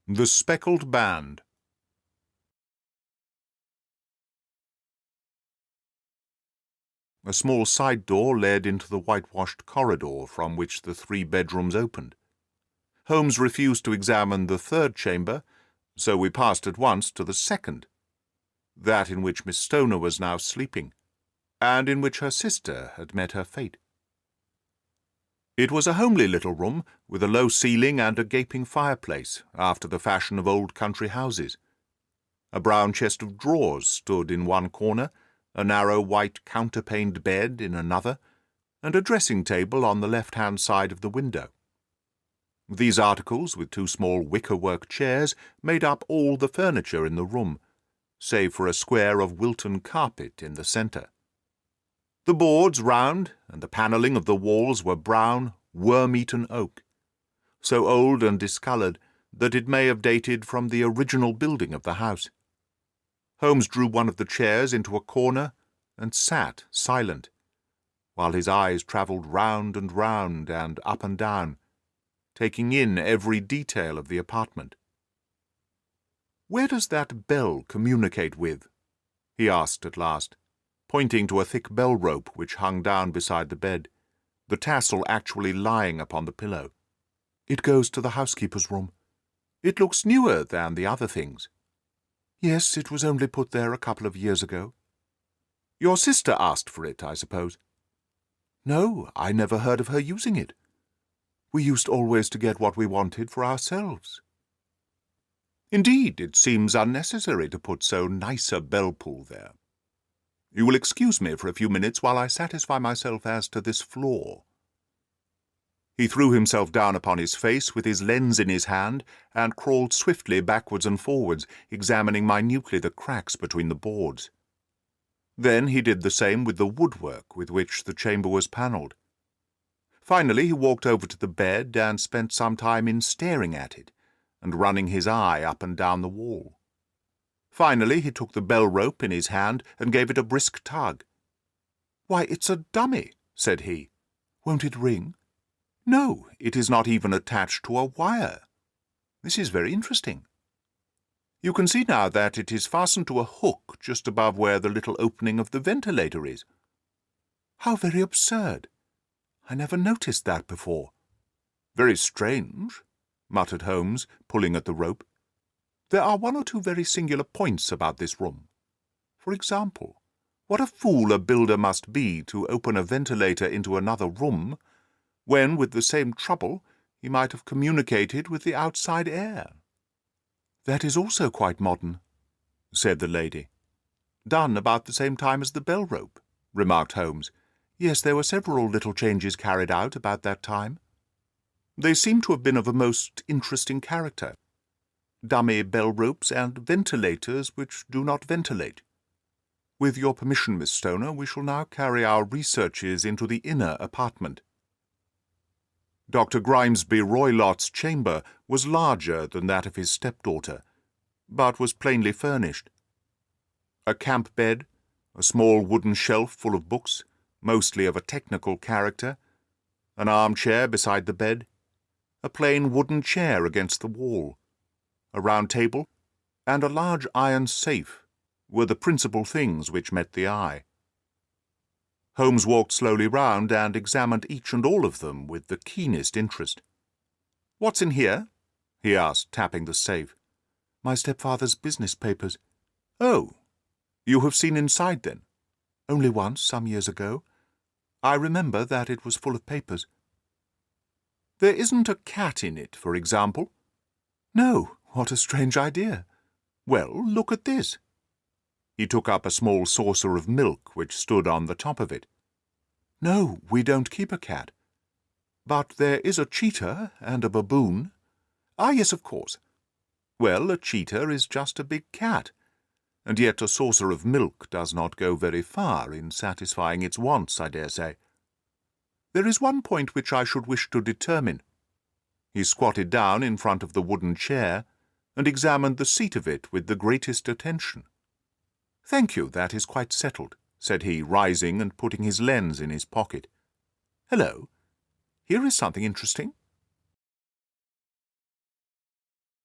The Speckled Band. A small side door led into the whitewashed corridor from which the 3 bedrooms opened. Holmes refused to examine the 3rd chamber, so we passed at once to the 2nd, that in which Miss Stoner was now sleeping, and in which her sister had met her fate. It was a homely little room, with a low ceiling and a gaping fireplace, after the fashion of old country houses. A brown chest of drawers stood in one corner, a narrow white counterpaned bed in another, and a dressing-table on the left-hand side of the window. These articles, with 2 small wicker-work chairs, made up all the furniture in the room, save for a square of Wilton carpet in the centre. The boards round and the panelling of the walls were brown, worm-eaten oak, so old and discoloured that it may have dated from the original building of the house. Holmes drew one of the chairs into a corner and sat silent, while his eyes travelled round and up and down, taking in every detail of the apartment. "Where does that bell communicate with?" he asked at last, pointing to a thick bell-rope which hung down beside the bed, the tassel actually lying upon the pillow. "It goes to the housekeeper's room. It looks newer than the other things." "Yes, it was only put there a couple of years ago." "Your sister asked for it, I suppose?" "No, I never heard of her using it. We used always to get what we wanted for ourselves." "Indeed, it seems unnecessary to put so nice a bell-pull there. You will excuse me for a few minutes while I satisfy myself as to this floor." He threw himself down upon his face with his lens in his hand and crawled swiftly backwards and forwards, examining minutely the cracks between the boards. Then he did the same with the woodwork with which the chamber was panelled. Finally he walked over to the bed and spent some time in staring at it and running his eye up and down the wall. Finally he took the bell-rope in his hand and gave it a brisk tug. "Why, it's a dummy," said he. "Won't it ring?" "No, it is not even attached to a wire. This is very interesting. You can see now that it is fastened to a hook just above where the little opening of the ventilator is." "How very absurd! I never noticed that before." "Very strange," muttered Holmes, pulling at the rope. "There are 1 or 2 very singular points about this room. For example, what a fool a builder must be to open a ventilator into another room, when, with the same trouble, he might have communicated with the outside air." "That is also quite modern," said the lady. "Done about the same time as the bell-rope," remarked Holmes. "Yes, there were several little changes carried out about that time. They seem to have been of a most interesting character. Dummy bell-ropes and ventilators which do not ventilate. With your permission, Miss Stoner, we shall now carry our researches into the inner apartment." Dr. Grimesby Roylott's chamber was larger than that of his stepdaughter, but was plainly furnished. A camp bed, a small wooden shelf full of books, mostly of a technical character, an armchair beside the bed, a plain wooden chair against the wall, a round table, and a large iron safe were the principal things which met the eye. Holmes walked slowly round and examined each and all of them with the keenest interest. "What's in here?" he asked, tapping the safe. "My stepfather's business papers." "Oh, you have seen inside, then?" "Only once, some years ago. I remember that it was full of papers." "There isn't a cat in it, for example?" "No. What a strange idea." "Well, look at this." He took up a small saucer of milk which stood on the top of it. "No, we don't keep a cat. But there is a cheetah and a baboon." "Ah, yes, of course. Well, a cheetah is just a big cat, and yet a saucer of milk does not go very far in satisfying its wants, I dare say. There is one point which I should wish to determine." He squatted down in front of the wooden chair and examined the seat of it with the greatest attention. "Thank you, that is quite settled," said he, rising and putting his lens in his pocket. "Hello, here is something interesting."